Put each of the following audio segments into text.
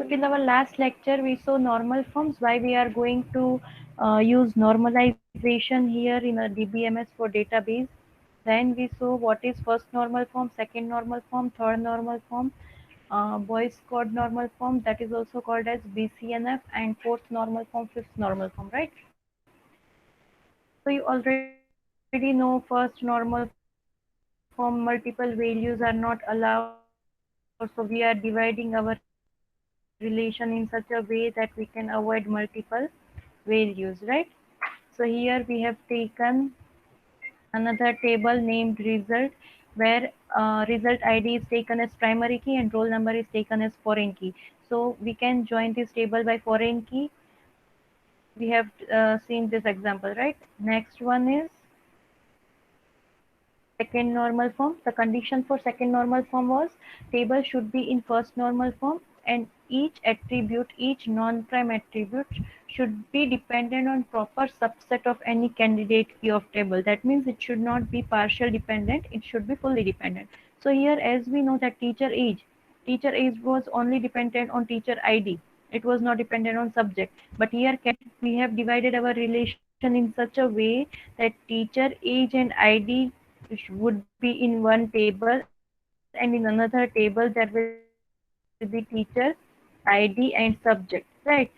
till our last lecture, we saw normal forms, why we are going to use normalization here in a DBMS for database. Then we saw what is first normal form, second normal form, third normal form, Boyce code normal form, that is also called as BCNF, and fourth normal form, fifth normal form, right? So you already know first normal form, multiple values are not allowed. So we are dividing our relation in such a way that we can avoid multiple values, right? So here we have taken another table named result, where result ID is taken as primary key and roll number is taken as foreign key. So we can join this table by foreign key. We have seen this example, right? Next one is second normal form. The condition for second normal form was table should be in first normal form, and each non-prime attribute should be dependent on proper subset of any candidate key of table. That means it should not be partial dependent, it should be fully dependent. So here, as we know that teacher age was only dependent on teacher ID. It was not dependent on subject. But here we have divided our relation in such a way that teacher age and ID would be in one table, and in another table there will be teacher ID and subject, right?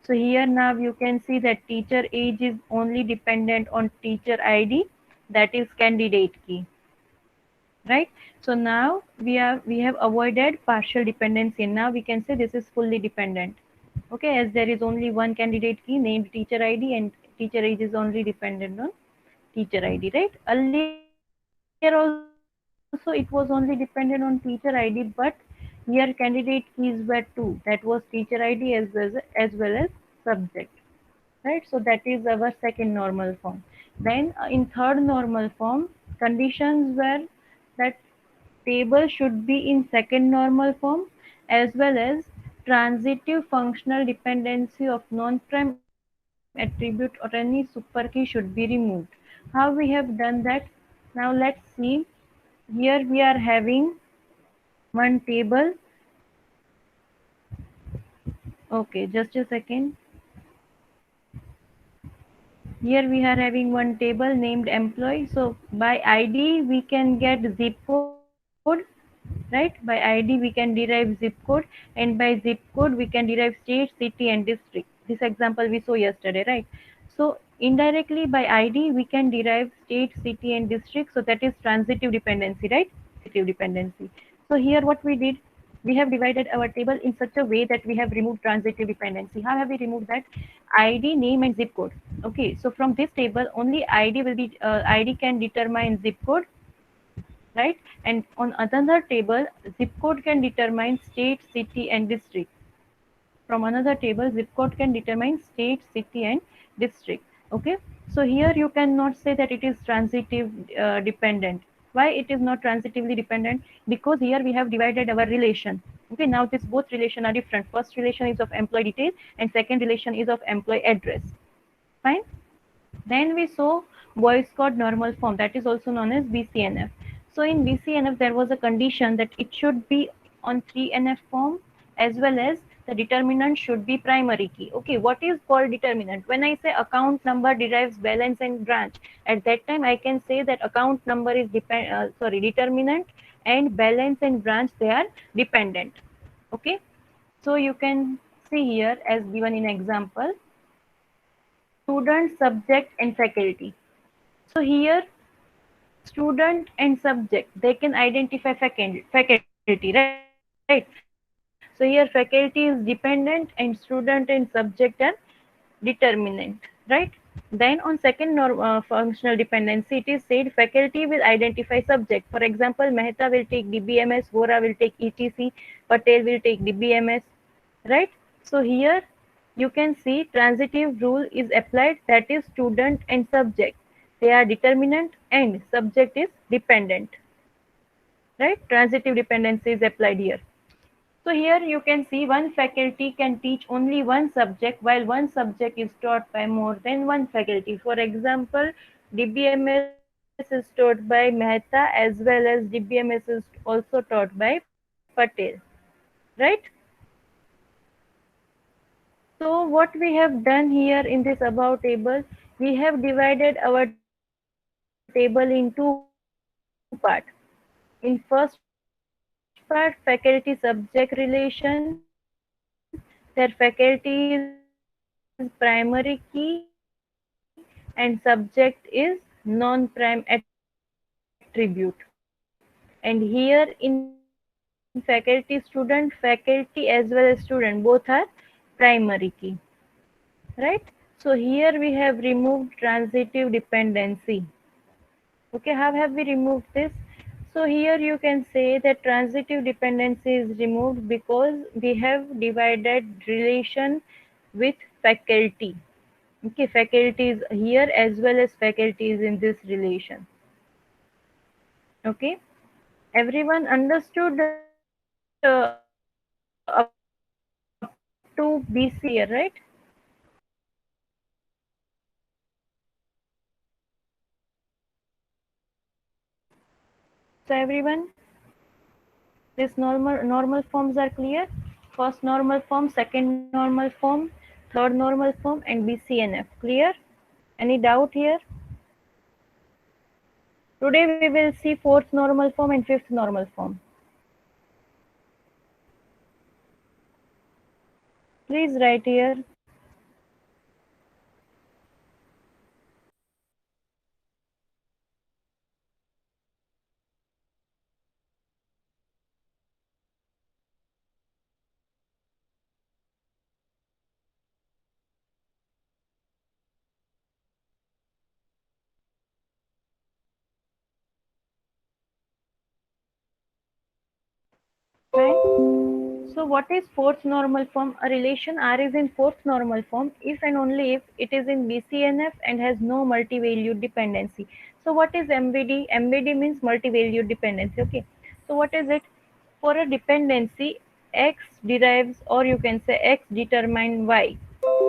So here now you can see that teacher age is only dependent on teacher ID, that is candidate key, right? So now we have avoided partial dependency, and now we can say this is fully dependent. Okay, as there is only one candidate key named teacher ID, and teacher age is only dependent on teacher ID, right? Earlier also it was only dependent on teacher ID, but here candidate keys were two. That was teacher ID as well as subject, right? So that is our second normal form. Then in third normal form, conditions were that table should be in second normal form, as well as transitive functional dependency of non-prime attribute or any super key should be removed. How we have done that? Now let's see. Here we are having one table. Okay, just a second. Here we are having one table named employee. So by ID we can get zip code, right? By ID we can derive zip code, and by zip code we can derive state, city and district. This example we saw yesterday, right? So indirectly by ID we can derive state, city and district. So that is transitive dependency, right? Transitive dependency. So here what we did, we have divided our table in such a way that we have removed transitive dependency. How have we removed that? ID, name and zip code. Okay, so from this table only ID can determine zip code, right? And on another table, zip code can determine state, city and district. From another table, zip code can determine state, city and district. Okay, so here you cannot say that it is transitive dependent. Why it is not transitively dependent? Because here we have divided our relation. Okay, now this both relation are different. First relation is of employee detail and second relation is of employee address. Fine. Then we saw Boyce code normal form, that is also known as BCNF. So in BCNF there was a condition that it should be on 3NF form, as well as the determinant should be primary key. Okay, what is called determinant? When I say account number derives balance and branch, at that time I can say that account number is determinant, and balance and branch they are dependent. Okay, so you can see here as given in example, student, subject and faculty. So here student and subject, they can identify faculty, right? So here faculty is dependent and student and subject are determinant, right? Then on second functional dependency, it is said faculty will identify subject. For example, Mehta will take DBMS, Vora will take ETC, Patel will take DBMS, right? So here you can see transitive rule is applied, that is student and subject. They are determinant and subject is dependent, right? Transitive dependency is applied here. So here you can see one faculty can teach only one subject while one subject is taught by more than one faculty. For example, DBMS is taught by Mehta as well as DBMS is also taught by Patel, right? So what we have done here in this above table, we have divided our table in two part. In first part, faculty subject relation, their faculty is primary key and subject is non-prime attribute. And here in faculty student, faculty as well as student, both are primary key. And here in faculty student, faculty as well as student, both are primary key. Right? So here we have removed transitive dependency. Okay, how have we removed this? So here you can say that transitive dependency is removed because we have divided relation with faculty. Okay, faculty is here as well as faculty is in this relation. Okay, everyone understood up to BC here, right? So everyone, these normal forms are clear. First normal form, second normal form, third normal form, and BCNF. Clear? Any doubt here? Today we will see fourth normal form and fifth normal form. Please write here. Fine. So what is fourth normal form? A relation R is in fourth normal form if and only if it is in BCNF and has no multi-valued dependency. So what is MVD? MVD means multi-valued dependency. Okay. So what is it? For a dependency, X derives or you can say X determine Y.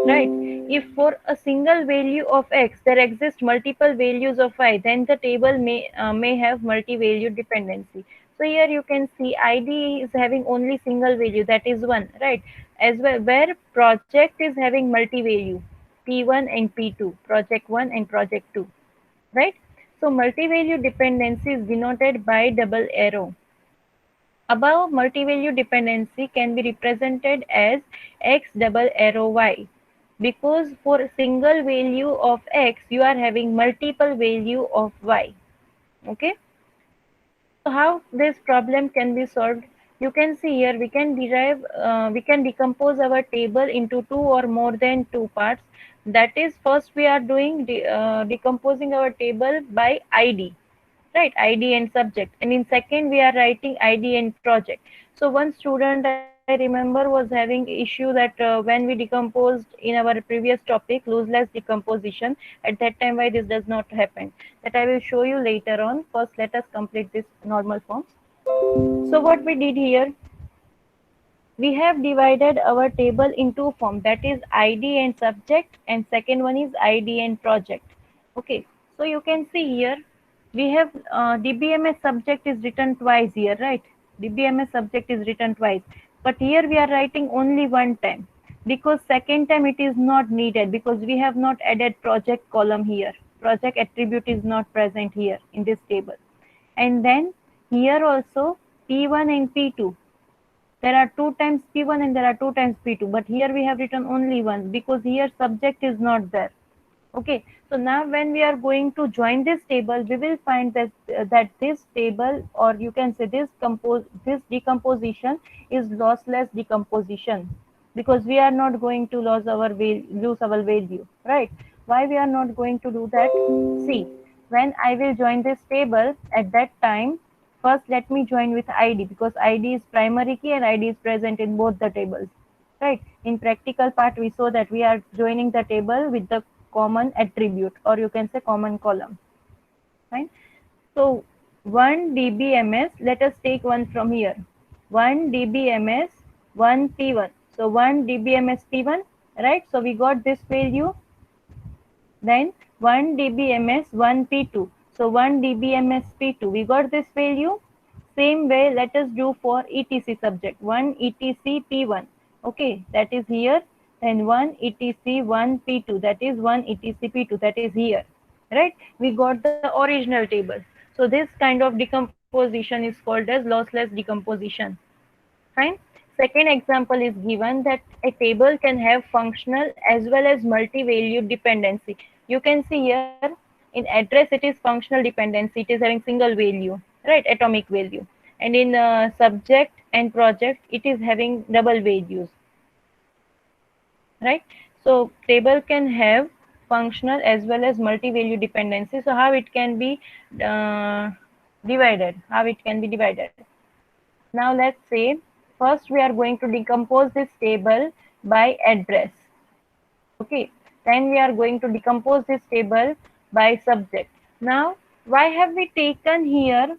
Right? If for a single value of X there exist multiple values of Y, then the table may have multi-valued dependency. So here you can see ID is having only single value, that is 1, right? As well, where project is having multi-value, P1 and P2, project 1 and project 2, right? So multi-value dependency is denoted by double arrow. Above multi-value dependency can be represented as X double arrow Y, because for a single value of X you are having multiple value of Y. Okay. So how this problem can be solved? You can see here we can decompose our table into two or more than two parts. That is, first we are doing decomposing our table by ID, right? ID and subject. And in second, we are writing ID and project. So one student I remember was having issue that when we decomposed in our previous topic, lossless decomposition, at that time why this does not happen. That I will show you later on. First, let us complete this normal forms. So what we did here, we have divided our table in two forms, that is ID and subject, and second one is ID and project. Okay, so you can see here we have DBMS subject is written twice here, right? DBMS subject is written twice, but here we are writing only one time because second time it is not needed because we have not added project column here. Project attribute is not present here in this table. And then here also P1 and P2, there are two times P1 and there are two times P2, but here we have written only once because here subject is not there. Okay, so now when we are going to join this table, we will find that this table, or you can say this decomposition is lossless decomposition, because we are not going to lose our value, right? Why we are not going to do that? See, when I will join this table at that time, first let me join with ID because ID is primary key and ID is present in both the tables, right? In practical part, we saw that we are joining the table with the common attribute, or you can say common column, right? So 1 dbms, let us take one from here. 1 dbms 1 p1, so 1 dbms p1, right? So we got this value. Then 1 dbms 1 p2, so 1 dbms p2, we got this value. Same way let us do for etc subject, 1 etc p1. Okay, that is here then 1 etc 1 p2, that is 1 etc p2, that is here, right? We got the original table. So this kind of decomposition is called as lossless decomposition. Fine. Second example is given that a table can have functional as well as multi-valued dependency. You can see here in address it is functional dependency, it is having single value, right, atomic value. And in subject and project it is having double values, right? So table can have functional as well as multi-value dependency. So how it can be uh, divided? How it can be divided? Now let's say first we are going to decompose this table by address. Okay. Then we are going to decompose this table by subject. Now why have we taken here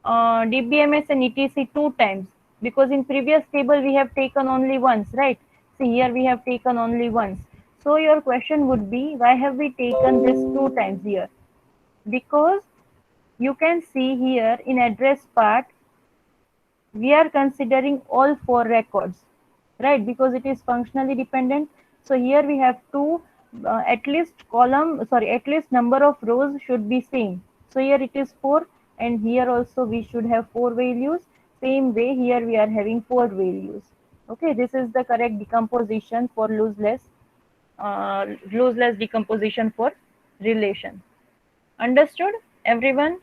DBMS and ETC two times? Because in previous table we have taken only once, right? See here we have taken only once. So your question would be, why have we taken this two times here? Because you can see here in address part we are considering all four records, right? Because it is functionally dependent. So here we have two, at least column, sorry, at least number of rows should be same. So here it is 4, and here also we should have 4 values. Same way here we are having 4 values. Okay, this is the correct decomposition for lossless decomposition for relation. Understood, everyone?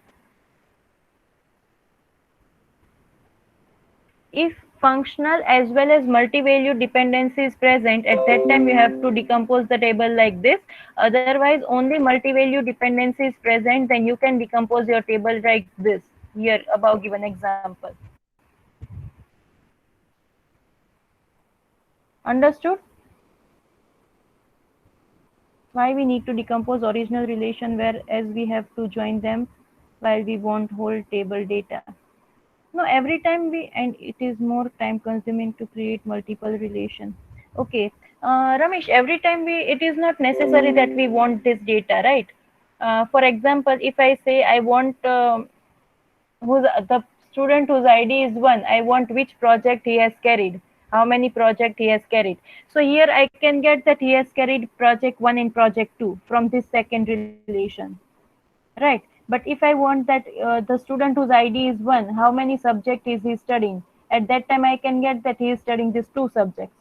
If functional as well as multi-value dependency is present, at that time you have to decompose the table like this. Otherwise, only multi-value dependency is present, then you can decompose your table like this, here above given example. Understood? Why we need to decompose original relation whereas we have to join them while we want whole table data? No, every time we, and it is more time consuming to create multiple relation. Okay, Ramesh, every time we, it is not necessary that we want this data, right? For example, if I say I want whose the student whose ID is 1, I want which project he has carried, how many project he has carried. So here I can get that he has carried project 1 and project 2 from this second relation, right? But if I want that the student whose ID is 1, how many subject is he studying? At that time I can get that he is studying these two subjects,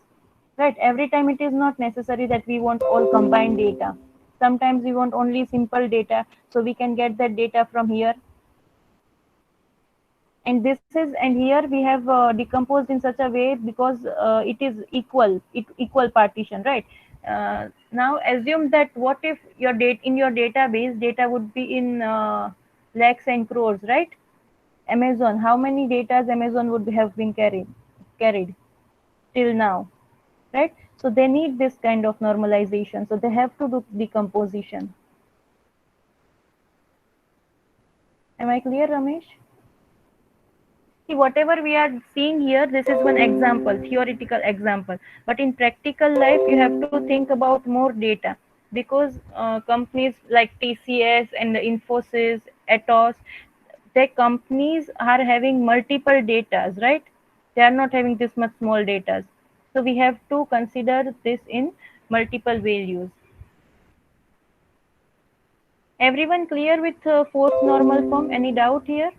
right? Every time it is not necessary that we want all combined data. Sometimes we want only simple data, so we can get that data from here. And this is, and here we have decomposed in such a way because it is equal partition, right? Now assume that what if your date in your database data would be in lakhs and crores, right? Amazon, how many datas Amazon would have been carried till now, right? So they need this kind of normalization, so they have to do decomposition. Am I clear, Ramesh? See, whatever we are seeing here, this is one example, theoretical example. But in practical life, you have to think about more data because companies like TCS and Infosys, Atos, their companies are having multiple datas, right? They are not having this much small datas. So we have to consider this in multiple values. Everyone clear with fourth normal form? Any doubt here?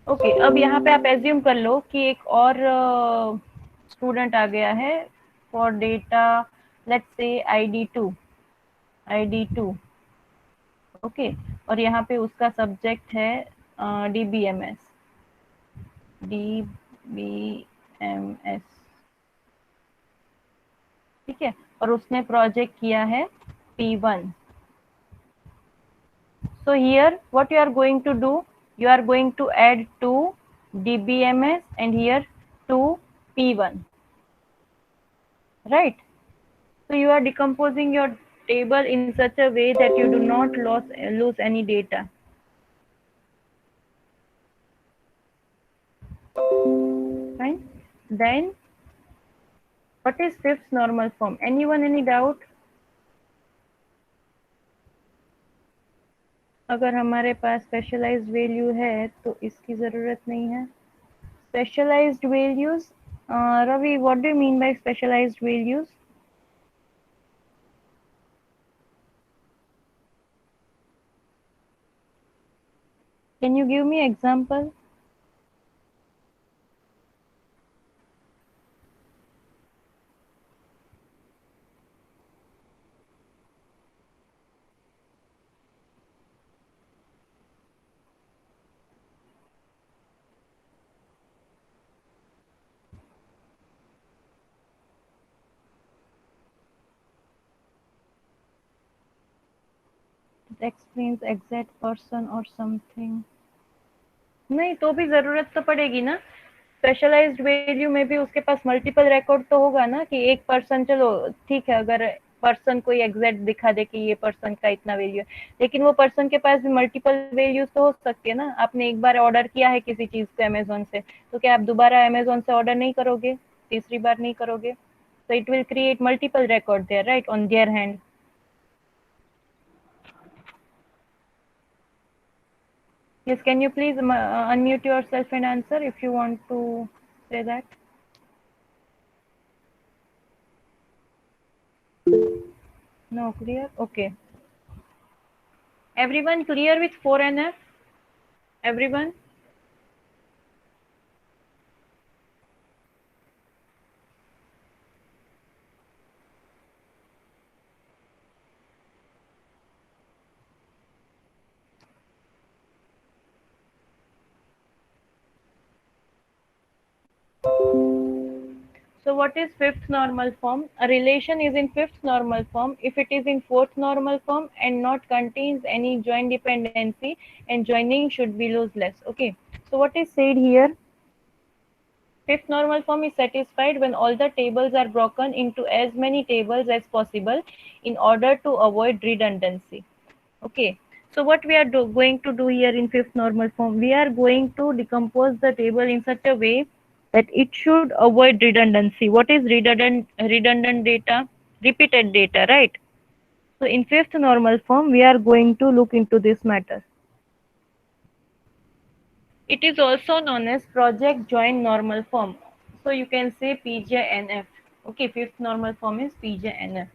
Okay अब यहाँ पे आप assume कर लो कि एक और student आ गया है for data let's say ID2 okay और यहाँ पे उसका सब्जेक्ट है DBMS ठीक है और उसने प्रोजेक्ट किया है P1. So here what you are going to do, you are going to add 2 DBMS and here 2 P1, right? So you are decomposing your table in such a way that you do not lose any data. Fine. Then what is fifth normal form? Anyone any doubt? अगर हमारे पास specialised value है तो इसकी ज़रूरत नहीं है। Specialised values, Ravi, what do you mean by specialized values? Can you give me example? It explains exact person or something. नहीं तो भी जरूरत तो पड़ेगी ना। स्पेशलाइज्ड वैल्यू में भी उसके पास मल्टीपल रिकॉर्ड तो होगा ना, कि एक पर्सन, चलो ठीक है, अगर पर्सन कोई एग्जैक्ट दिखा दे कि ये पर्सन का इतना वैल्यू है, लेकिन वो पर्सन के पास भी मल्टीपल वैल्यूज तो हो सकती है ना। आपने एक बार ऑर्डर किया है किसी चीज को अमेजोन से, तो क्या आप दोबारा अमेजोन से ऑर्डर नहीं करोगे, तीसरी बार नहीं करोगे? तो it will create multiple record there, right, on their hand. Yes, can you please unmute yourself and answer if you want to say that? No, clear? Okay. Everyone clear with 4NF? Everyone? So what is fifth normal form? A relation is in fifth normal form if it is in fourth normal form and not contains any joint dependency, and joining should be lossless. Okay. So what is said here? Fifth normal form is satisfied when all the tables are broken into as many tables as possible in order to avoid redundancy. Okay. So what we are going to do here in fifth normal form, we are going to decompose the table in such a way that it should avoid redundancy. What is redundant data? Repeated data, right? So in fifth normal form, we are going to look into this matter. It is also known as project joint normal form. So you can say PJNF. Okay, fifth normal form is PJNF.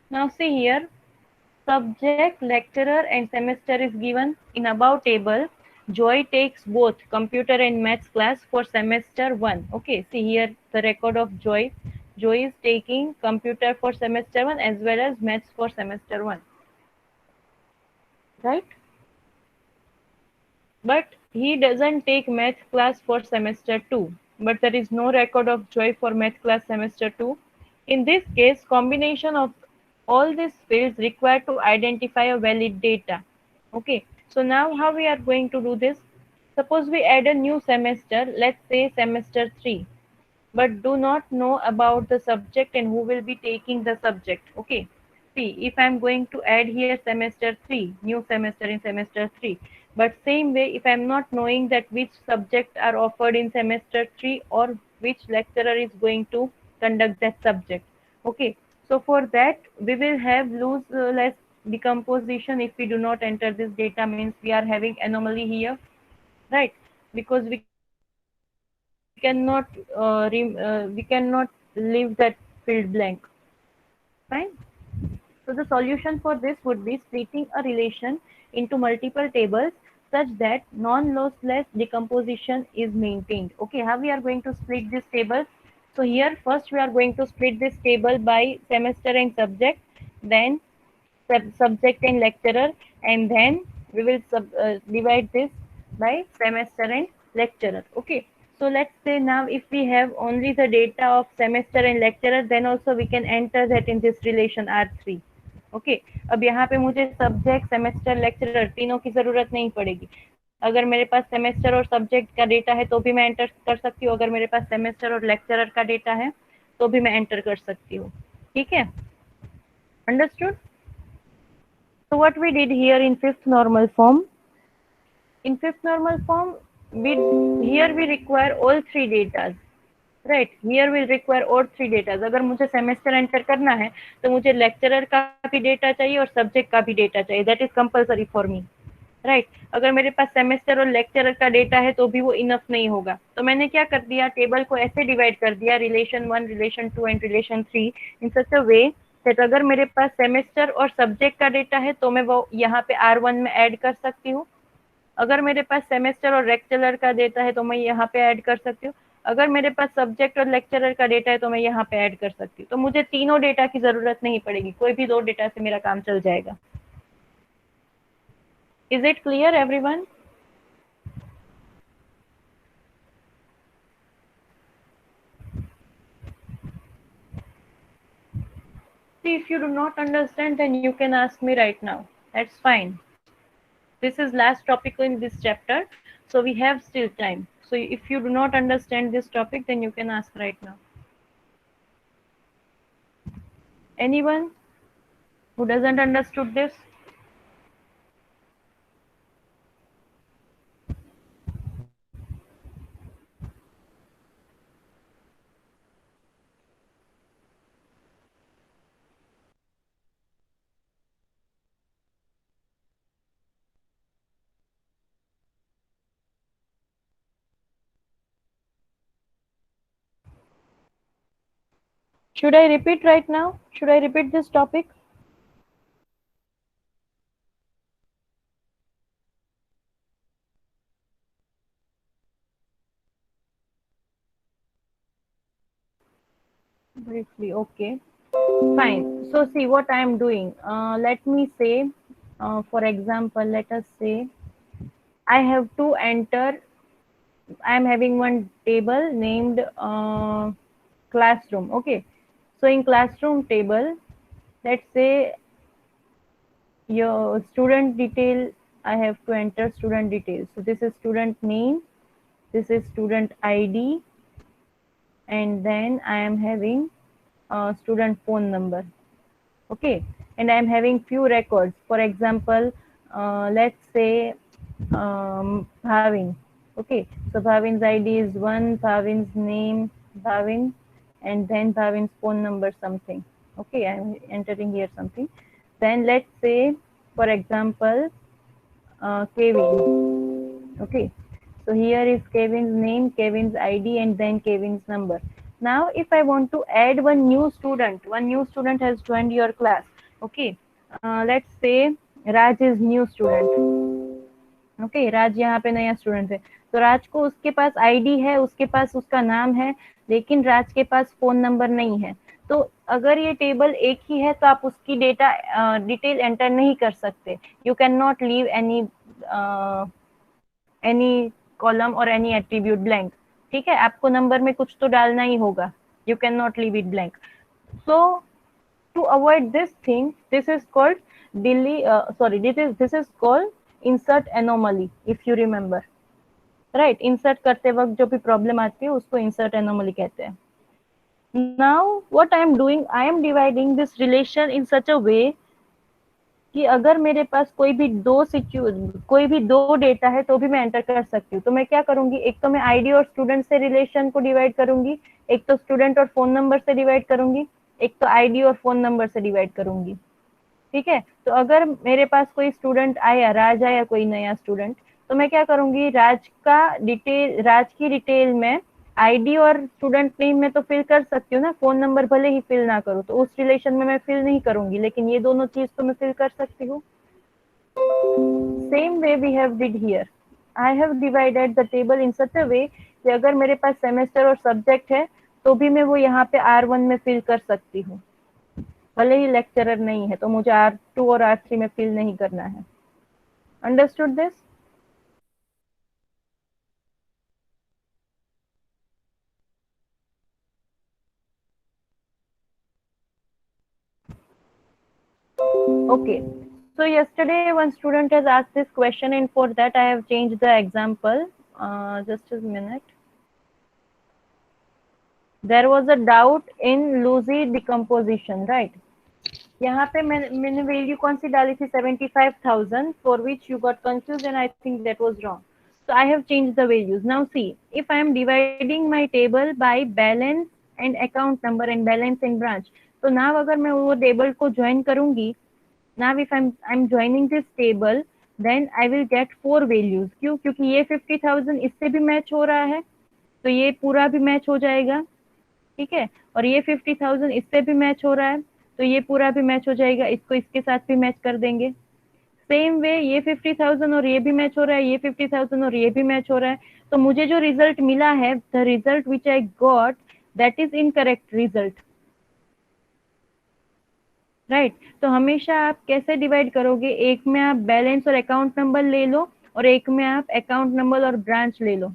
Now see here, subject, lecturer and semester is given in above table. Joy takes both computer and maths class for semester 1. Okay, see here the record of Joy. Joy is taking computer for semester 1 as well as maths for semester 1. Right? But he doesn't take math class for semester 2. But there is no record of Joy for math class semester 2. In this case, combination of all these fields required to identify a valid data. Okay, so now how we are going to do this? Suppose we add a new semester, let's say semester 3, but do not know about the subject and who will be taking the subject. Okay, see, if I'm going to add here semester 3, new semester in semester 3, but same way, if I'm not knowing that which subject are offered in semester 3 or which lecturer is going to conduct that subject. Okay, so for that we will have less decomposition. If we do not enter this data, means we are having anomaly here, right? Because we cannot leave that field blank. Fine. So the solution for this would be splitting a relation into multiple tables such that non-lossless decomposition is maintained. Okay, how we are going to split this table? So here first we are going to split this table by semester and subject, then subject and lecturer, and then we will divide this by semester and lecturer. Okay, so let's say now if we have only the data of semester and lecturer, then also we can enter that in this relation R3. Okay, अब यहाँ पे मुझे subject, semester, lecturer तीनों की जरूरत नहीं पड़ेगी। अगर मेरे पास सेमेस्टर और सब्जेक्ट का डेटा है तो भी मैं एंटर कर सकती हूँ, अगर मेरे पास सेमेस्टर और लेक्चरर का डेटा है तो भी मैं एंटर कर सकती हूँ। ठीक है, understood? So what we did here in fifth normal form, we require all three data. Right, here will require और 3 डेटाज। अगर मुझे सेमेस्टर एंटर करना है तो मुझे लेक्चरर का भी डेटा चाहिए और सब्जेक्ट का भी डेटा चाहिए, that is compulsory for me, right. अगर मेरे पास सेमेस्टर और लेक्चरर का डेटा है तो भी वो इनफ नहीं होगा, तो मैंने क्या कर दिया, टेबल को ऐसे डिवाइड कर दिया, relation 1, relation 2 and relation 3 in such a way that अगर मेरे पास सेमेस्टर और सब्जेक्ट का डेटा है तो मैं वो यहाँ पे R1 में ऐड कर सकती हूँ। अगर मेरे पास सेमेस्टर और लेक्चरर का डेटा है तो मैं यहाँ पे ऐड कर सकती हूँ। अगर मेरे पास सब्जेक्ट और लेक्चरर का डेटा है तो मैं यहाँ पे ऐड कर सकती हूँ। तो मुझे तीनों डेटा की जरूरत नहीं पड़ेगी, कोई भी 2 डेटा से मेरा काम चल जाएगा। Is it clear everyone? See, if you do not understand, then you can ask me right now. That's fine. This is last topic in this chapter, so we have still time. So if you do not understand this topic, then you can ask right now. Anyone who doesn't understood this? Should I repeat right now? Should I repeat this topic? Briefly, okay. Fine. So see what I am doing. Let me say, for example, let us say I have to enter. I am having one table named classroom. Okay. So in classroom table, let's say your student detail, I have to enter student details. So this is student name, this is student ID, and then I am having student phone number. Okay, and I am having few records. For example, let's say Bhavin. Okay, so Bhavin's ID is 1, Bhavin's name Bhavin, and then Bhavin's phone number something. Okay, I am entering here something. Then let's say, for example, Kevin. Okay, so here is Kevin's name, Kevin's ID, and then Kevin's number. Now, if I want to add one new student has joined your class. Okay, let's say Raj is new student. Okay, Raj यहाँ पे नया student है, तो राज को उसके पास ID है, उसके पास उसका नाम है, लेकिन राज के पास फोन नंबर नहीं है। तो अगर ये टेबल एक ही है तो आप उसकी डेटा डिटेल एंटर नहीं कर सकते। You can not leave any column और एनी एट्रीब्यूट ब्लैंक। ठीक है, आपको नंबर में कुछ तो डालना ही होगा, you can not leave it blank. So to avoid this thing, this is called this is called insert anomaly, if you remember, right? insert करते वक्त जो भी प्रॉब्लम आती है उसको insert anomaly कहते हैं। now what I am doing, I am dividing this relation in such a way कि अगर मेरे पास कोई भी दो डेटा है तो भी मैं एंटर कर सकती हूँ। तो मैं क्या करूंगी, एक तो मैं आईडी और स्टूडेंट से रिलेशन को डिवाइड करूंगी, एक तो स्टूडेंट और फोन नंबर से डिवाइड करूंगी, एक तो आईडी और फोन नंबर से डिवाइड करूंगी। ठीक है, तो अगर मेरे पास कोई स्टूडेंट आया, राज आया कोई नया स्टूडेंट, तो मैं क्या करूंगी, राज की डिटेल में आईडी और स्टूडेंट नेम में तो फिल कर सकती हूँ ना, फोन नंबर भले ही फिल ना करूँ तो उस रिलेशन में मैं फिल नहीं करूंगी, लेकिन ये दोनों चीज तो मैं फिल कर सकती हूँ। Same way we have did here, I have divided the table in such a way कि अगर मेरे पास सेमेस्टर और सब्जेक्ट है तो भी मैं वो यहाँ पे R1 में फिल कर सकती हूँ, भले ही लेक्चरर नहीं है तो मुझे R2 और R3 में फिल नहीं करना है। Understood this? Okay, so yesterday one student has asked this question and for that I have changed the example. Just a minute. There was a doubt in Lucy decomposition, right? यहाँ पे मैंने value कौन सी डाली थी, 75,000, for which you got confused and I think that was wrong. So I have changed the values. Now see, if I am dividing my table by balance and account number and balance in branch, so now अगर मैं वो table को join करूंगी, now if I'm joining this table, then I will get four values. क्यों? क्योंकि ये 50,000 इससे भी मैच हो रहा है, तो ये पूरा भी मैच हो जाएगा, ठीक है। और ये 50,000 इससे भी मैच हो रहा है, तो ये पूरा भी मैच हो जाएगा, इसको इसके साथ भी मैच कर देंगे। सेम वे ये 50,000 और ये भी मैच हो रहा है, ये 50,000 और ये भी मैच हो रहा है, तो मुझे जो रिजल्ट मिला है, the result which I got, that is incorrect result, right. तो हमेशा आप कैसे डिवाइड करोगे, एक में आप बैलेंस और अकाउंट नंबर ले लो और एक में आप अकाउंट नंबर और ब्रांच ले लो,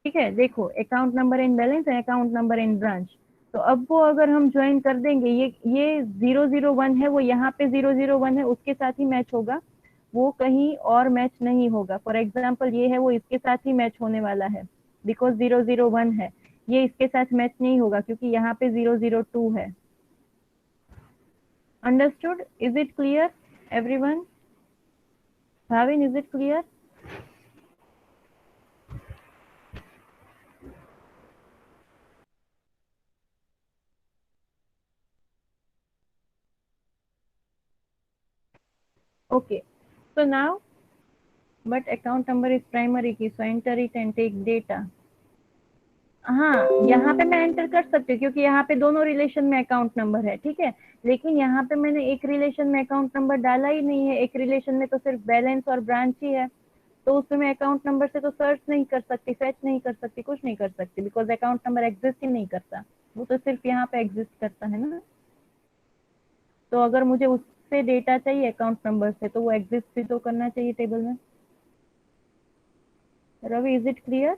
ठीक है। देखो, account number in balance and account number in branch, तो अब वो अगर हम ज्वाइन कर देंगे, ये 001 है, वो यहाँ पे 001 है, उसके साथ ही मैच होगा, वो कहीं और मैच नहीं होगा। फॉर एग्जाम्पल ये है, वो इसके साथ ही मैच होने वाला है, बिकॉज 001 है। ये इसके साथ मैच नहीं होगा क्योंकि यहाँ पे 002 है। Understood? Is it clear everyone? Bhavin, is it clear? Okay, so now, but account number is primary key, so enter it and take data. हाँ, यहाँ पे मैं एंटर कर सकती हूँ क्योंकि यहाँ पे दोनों रिलेशन में अकाउंट नंबर है, ठीक है। लेकिन यहाँ पे मैंने एक रिलेशन में अकाउंट नंबर डाला ही नहीं है, एक रिलेशन में तो सिर्फ बैलेंस और ब्रांच ही है, तो उसमें मैं अकाउंट नंबर से तो सर्च नहीं कर सकती, फेच नहीं कर सकती, कुछ नहीं कर सकती, बिकॉज अकाउंट नंबर एग्जिस्ट ही नहीं करता, वो तो सिर्फ यहाँ पे एग्जिस्ट करता है ना। तो अगर मुझे उससे डेटा चाहिए अकाउंट नंबर से, तो वो एग्जिस्ट भी तो करना चाहिए टेबल में। Ravi, is it clear?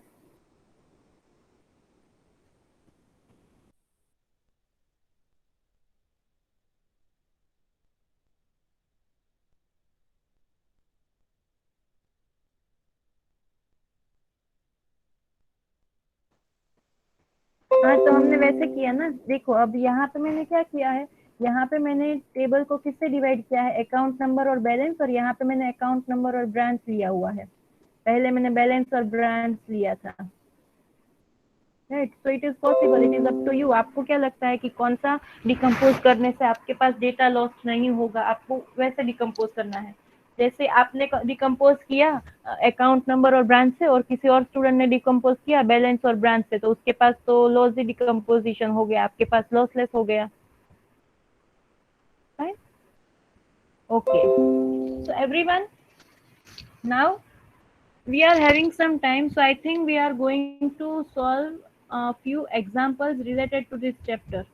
हाँ, तो हमने वैसे किया ना। देखो, अब यहाँ पे मैंने क्या किया है, यहाँ पे मैंने टेबल को किससे डिवाइड किया है, अकाउंट नंबर और बैलेंस, और यहाँ पे मैंने अकाउंट नंबर और ब्रांच लिया हुआ है। पहले मैंने बैलेंस और ब्रांच लिया था, right. So it is possible, it is up to you. आपको क्या लगता है कि कौन सा डिकम्पोज करने से आपके पास डेटा लॉस नहीं होगा, आपको वैसे डिकम्पोज करना है जैसे आपने डिकम्पोज किया अकाउंट नंबर और ब्रांच से, और किसी और स्टूडेंट ने डिकम्पोज किया बैलेंस और ब्रांच से, तो उसके पास तो लॉसी डिकम्पोजिशन हो गया, आपके पास लॉसलेस हो गया, right. Okay, so everyone, now we are having some time, so I think we are going to solve a few examples related to this chapter.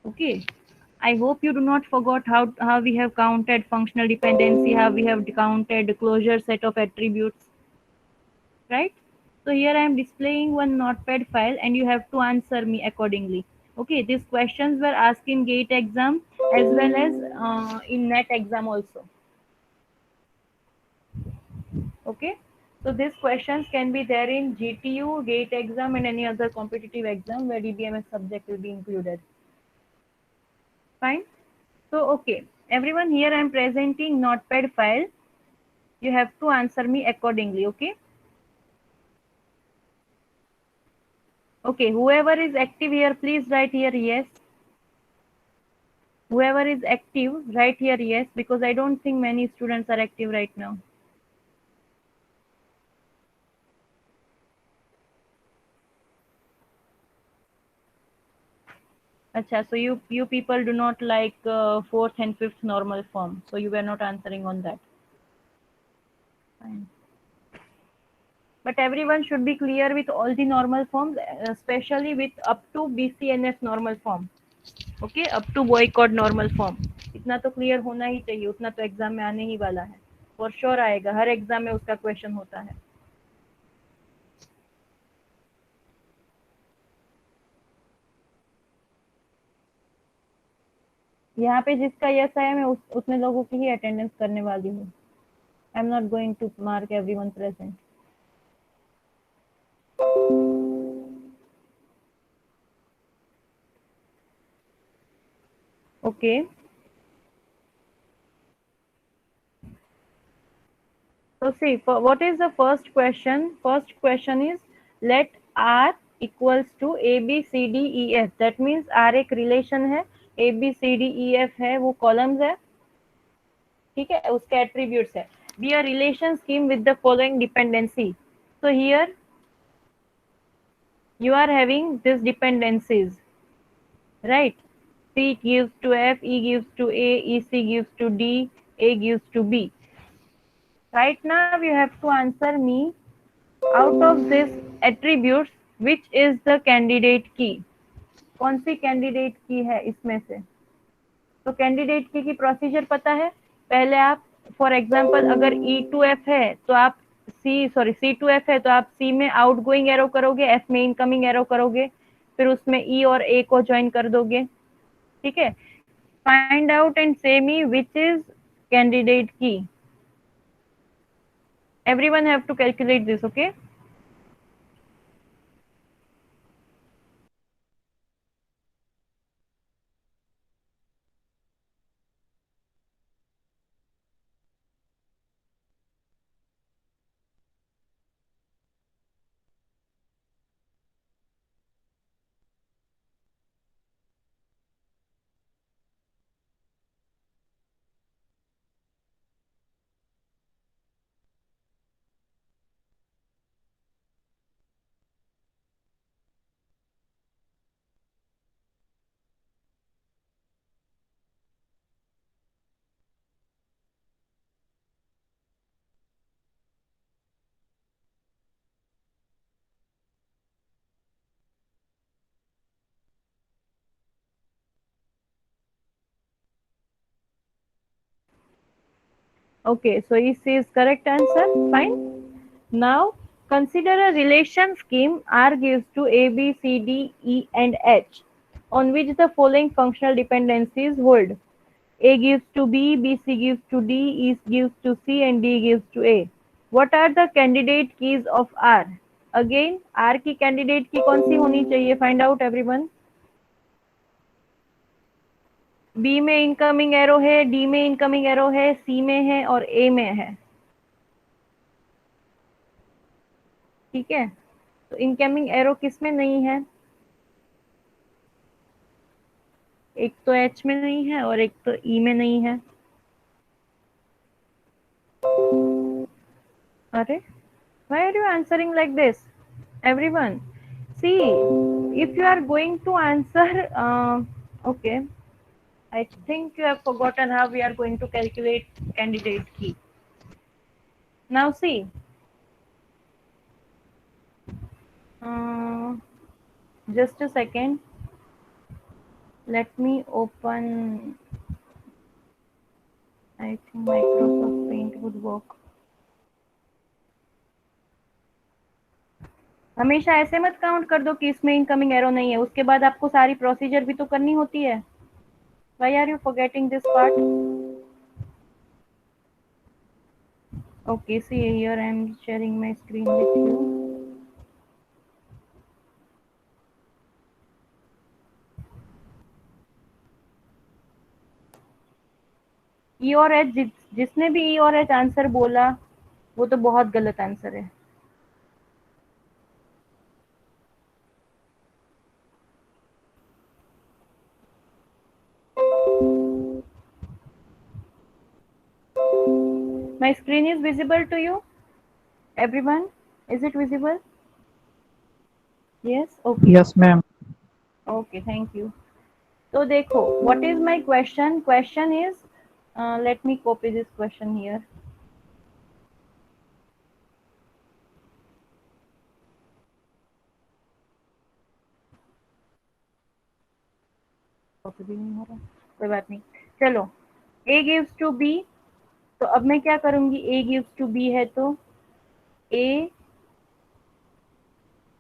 Okay, I hope you do not forgot how we have counted functional dependency, how we have counted closure set of attributes, right? So here I am displaying one notepad file and you have to answer me accordingly. Okay, these questions were asked in GATE exam as well as in NET exam also. Okay, so these questions can be there in GTU, GATE exam and any other competitive exam where DBMS subject will be included. Fine. So, okay, everyone, here I am presenting notepad file. You have to answer me accordingly, okay? Okay, whoever is active here, please write here yes. Whoever is active, write here yes, because I don't think many students are active right now. Acha, so you people do not like fourth and fifth normal form, so you were not answering on that. Fine. But everyone should be clear with all the normal forms, especially with up to BCNS normal form. Okay, up to boycott normal form, इतना तो clear होना ही चाहिए, उतना तो exam में आने ही वाला है, फॉर श्योर आएगा, हर एग्जाम में उसका क्वेश्चन होता है। यहाँ पे जिसका यस आया, मैं उतने लोगों की ही अटेंडेंस करने वाली हूँ। I am not going to mark everyone present. Okay, So see, for what is the first question? First question is let R equals to A B C D E F. That means R एक relation है, A B C D E F है, वो columns है, ठीक है, उसके attributes है. Be a relation scheme with the following dependency. So here you are having these dependencies, right? C gives to F, E gives to A, EC gives to D, A gives to B. Right now you have to answer me out of these attributes which is the candidate key. कौन सी candidate की है इसमें से? तो candidate की procedure पता है. पहले आप फॉर एग्जांपल अगर E2F है तो आप C2F है तो आप C में आउटगोइंग एरो करोगे, F में इनकमिंग एरो करोगे, फिर उसमें E और A को ज्वाइन कर दोगे, ठीक है. फाइंड आउट एंड से मी विच इज कैंडिडेट की. everyone have to calculate this, okay? Okay, so E C is correct answer. Fine. Now consider a relation scheme R gives to A, B, C, D, E, and H, on which the following functional dependencies hold. A gives to B, B C gives to D, E gives to C, and D gives to A. What are the candidate keys of R? Again, R की candidate key कौन सी होनी चाहिए? Find out everyone. B में incoming arrow है, D में incoming arrow है, C में है और A में है, ठीक है. तो इनकमिंग एरो किस में नहीं है? एक तो H में नहीं है और एक तो E में नहीं है. अरे, why are you answering like this, everyone? See, if you are going to answer, okay, I think you have forgotten how we are going to calculate candidate key. Now see, uh, just a second. Let me open. I think Microsoft Paint would work. हमेशा ऐसे मत count कर दो कि इसमें incoming arrow नहीं है, उसके बाद आपको सारी प्रोसीजर भी तो करनी होती है. Why are you forgetting this part? Okay, see here I am sharing my screen with you. ई और एच, जिसने भी ई और एच आंसर बोला वो तो बहुत गलत आंसर है. My screen is visible to you, everyone? Is it visible? Yes. Okay. Yes, ma'am. Okay, thank you. तो देखो, what is my question? Question is, let me copy this question here. Copy भी नहीं हो रहा, कोई बात नहीं. चलो, A gives to B. तो अब मैं क्या करूंगी? A gives to B है तो A,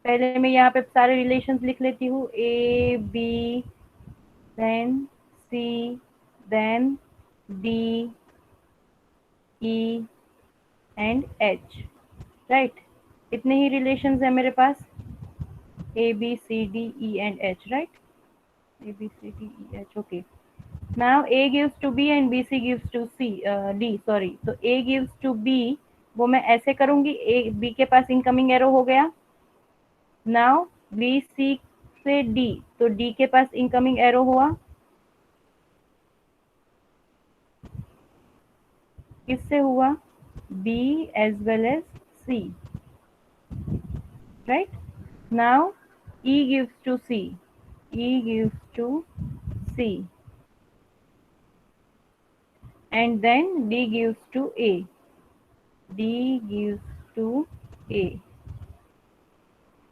पहले मैं यहाँ पे सारे रिलेशंस लिख लेती हूँ. A B then C then D E and H, right? इतने ही रिलेशंस है मेरे पास. A B C D E and H, right? A B C D E H. Okay. Now A gives to B and BC gives to D. Sorry. So A gives to B वो मैं ऐसे करूंगी, A B के पास incoming arrow हो गया। Now B C से D, तो D के पास इनकमिंग एरो हुआ, किससे हुआ, B as well as C, right. Now E gives to C, E gives to C, and then D gives to A, D gives to A,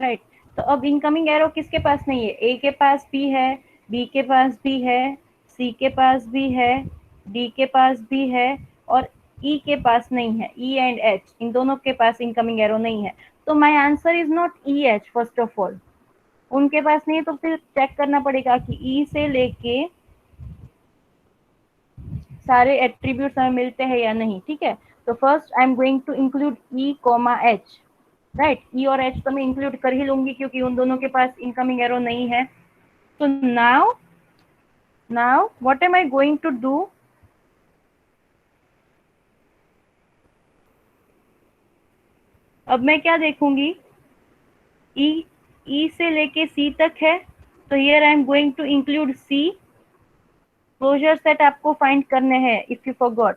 right. तो अब incoming arrow किसके पास नहीं है, ए के पास भी है, बी के पास भी है, सी के पास भी है, डी के पास भी है, और ई के पास नहीं है। ई एंड एच, इन दोनों के पास इनकमिंग एरो नहीं है। तो my answer is not E H first of all, उनके पास नहीं है। तो फिर चेक करना पड़ेगा कि ई से लेके सारे एट्रीब्यूट्स हमें मिलते हैं या नहीं, ठीक है। तो first I am going to include E comma H, right. E और एच तो मैं इंक्लूड कर ही लूंगी क्योंकि उन दोनों के पास इनकमिंग एरो नहीं है। तो now what am I going to do, अब मैं क्या देखूंगी, ई ई से लेके सी तक है, तो here I am going to include C. Closure set आपको फाइंड करने हैं इफ यू फॉरगॉट।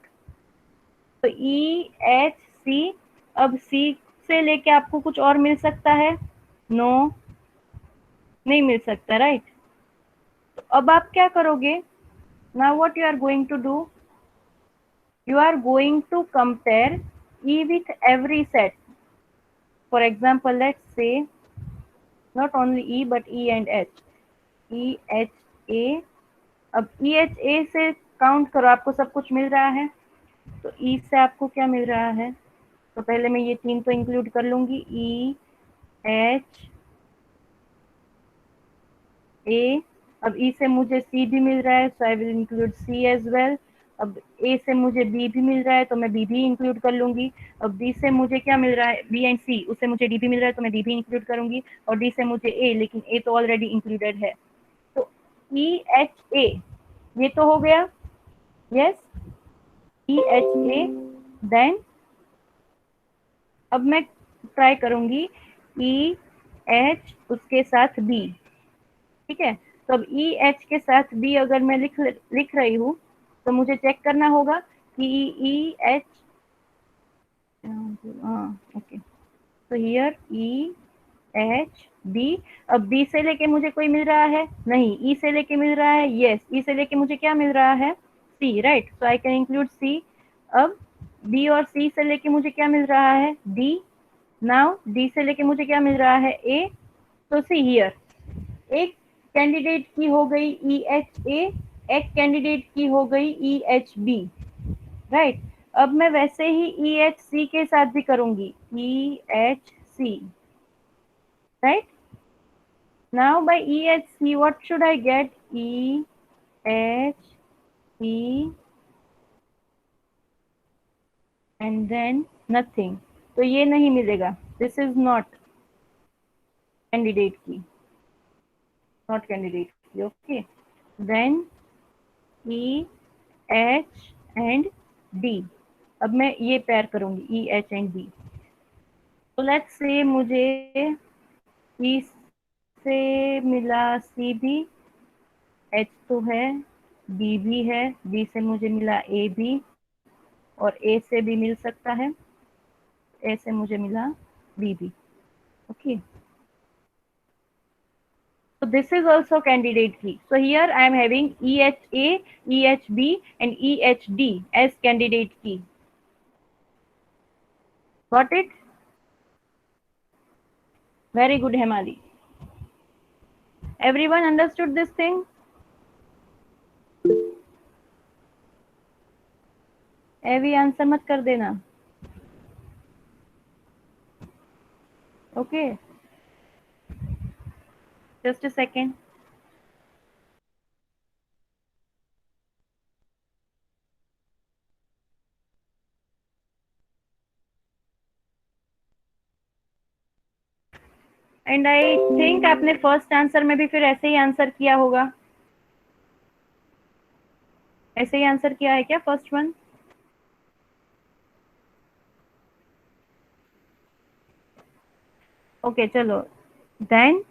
तो ई एच सी, अब सी से लेके आपको कुछ और मिल सकता है, नो नहीं मिल सकता, राइट। तो अब आप क्या करोगे, now what you are going to do, you are going to compare E with every set. For example, let's say not only E but E and H. E H A, अब E H A से count करो, आपको सब कुछ मिल रहा है। तो E से आपको क्या मिल रहा है, तो पहले मैं ये तीन तो इंक्लूड कर लूंगी, E H A। अब E से मुझे C भी मिल रहा है, so I will include C as well. अब A से मुझे B भी मिल रहा है, तो मैं B भी इंक्लूड कर लूंगी। अब B से मुझे क्या मिल रहा है, B एंड C, उससे मुझे D भी मिल रहा है, तो मैं D भी इंक्लूड करूंगी। और D से मुझे A, लेकिन A तो ऑलरेडी इंक्लूडेड है। तो E H A ये तो हो गया, yes, E H A। Then अब मैं ट्राई करूंगी E H उसके साथ B, ठीक है। तो अब ई एच के साथ बी अगर मैं लिख रही हूँ, तो मुझे चेक करना होगा कि ई एच, ओके, तो हियर ई एच बी। अब बी से लेके मुझे कोई मिल रहा है नहीं, ई से लेके मिल रहा है, यस, ई से लेके मुझे क्या मिल रहा है, C, right. So I can include C. अब बी और सी से लेके मुझे क्या मिल रहा है, डी। नाउ डी से लेके मुझे क्या मिल रहा है, ए। तो सी हियर, एक कैंडिडेट की हो गई ई एच ए, एक कैंडिडेट की हो गई ई एच बी, राइट। अब मैं वैसे ही ई एच सी के साथ भी करूंगी, E H C, right. Now by E H C what should I get, E H C and then nothing, तो ये नहीं मिलेगा, this is not candidate key, not candidate key, okay. Then E H and D, अब मैं ये pair करूंगी, E H and B. तो let's say मुझे ई से मिला सी भी, एच तो है, बी भी है, बी से मुझे मिला ए भी, और ए से भी मिल सकता है, ए से मुझे मिला बी भी, okay. So this is also candidate key. So here I am having EHA, EHB and EHD as candidate key. Got it? Very good, Hemali. Everyone understood this thing? एवी आंसर मत कर देना, okay, just a second. And I think आपने first answer में भी फिर ऐसे ही answer किया होगा, ऐसे ही आंसर किया है क्या first one? Okay, chalo. Then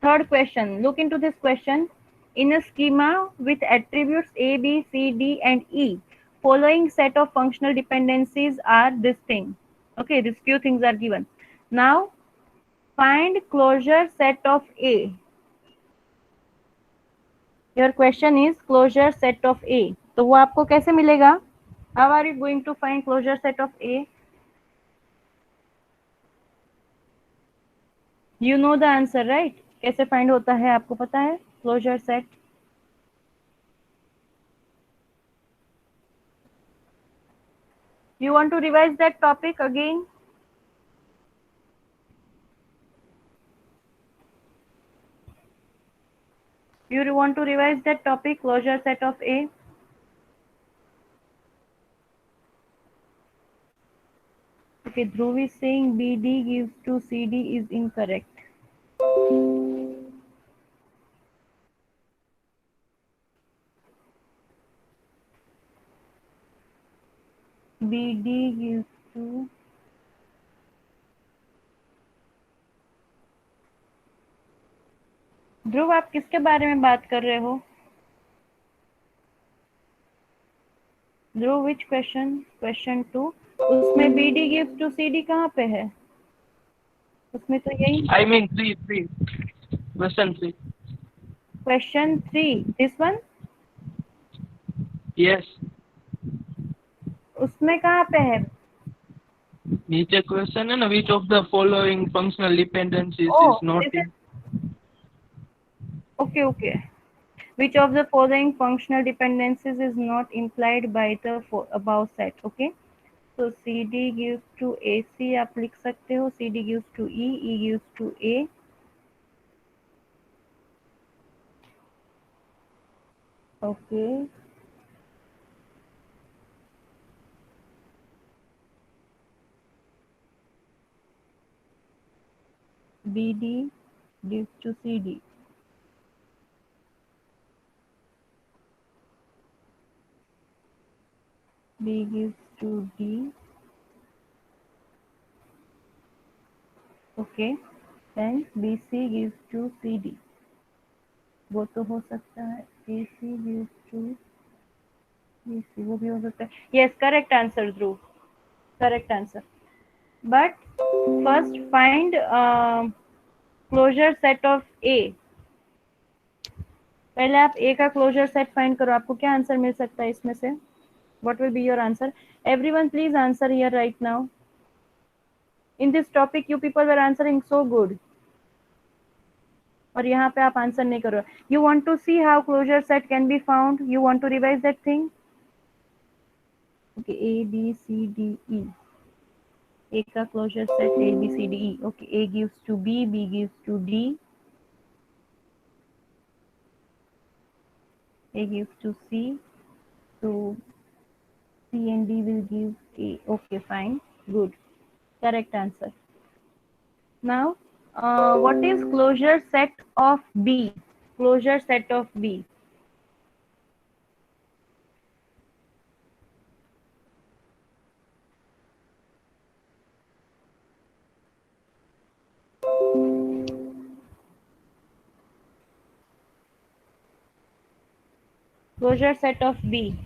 third question. Look into this question. In a schema with attributes A, B, C, D, and E, following set of functional dependencies are this thing. Okay, these few things are given. Now find closure set of A. Your question is closure set of A. तो वो आपको कैसे मिलेगा? How are you going to find closure set of A? You know the answer, right? कैसे find होता है आपको पता है? Closure set. You want to revise that topic again? You want to revise that topic, closure set of A? Okay, Dhruv is saying BD gives to CD is incorrect. BD gives to ध्रुव आप किसके बारे में बात कर रहे हो? ध्रुव which question? Question 2. उसमें BD gives to CD कहाँ पे है? उसमें तो यही. I mean 3. Question 3. Question 3. This one? Yes. उसमें कहाँ पे है? नीचे क्वेश्चन है ना, which of the following functional dependencies is Oh, not this in. is okay. Which of the following functional dependencies is not implied by the above set? Okay. So CD gives to AC आप लिख सकते हो. CD gives to E, E gives to A. Okay. BD gives to CD. B gives to D. Okay. Then BC gives to CD. वो तो हो सकता है. AC gives to BC वो भी हो सकता है. Yes, correct answer, Dhruv. Correct answer. But first find closure set of A. पहले आप A का closure set find करो. आपको क्या आंसर मिल सकता है इसमें से? What will be your answer? Everyone please answer here right now. In this topic you people were answering so good. और यहाँ पे आप आंसर नहीं कर रहे हो. You want to see how closure set can be found? You want to revise that thing? Okay, A, B, C, D, E. A का closure set A, B, C, D, E. Okay, A gives to B, B gives to D. A gives to C. So C and D will give A. Okay, fine. Good. Correct answer. Now, what is closure set of B? Closure set of B. Closure set of B.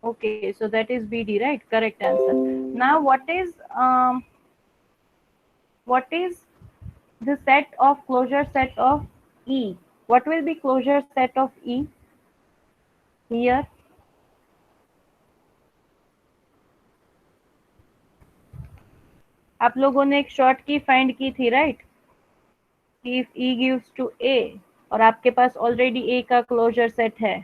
Okay, so that is BD, right? Correct answer. Now, what is the set of closure set of E? What will be closure set of E here? आप लोगों ने एक short की find की थी, right? if E gives to A और आपके पास already A का क्लोजर सेट है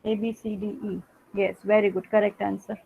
A B C D E. Yes, very good, correct answer.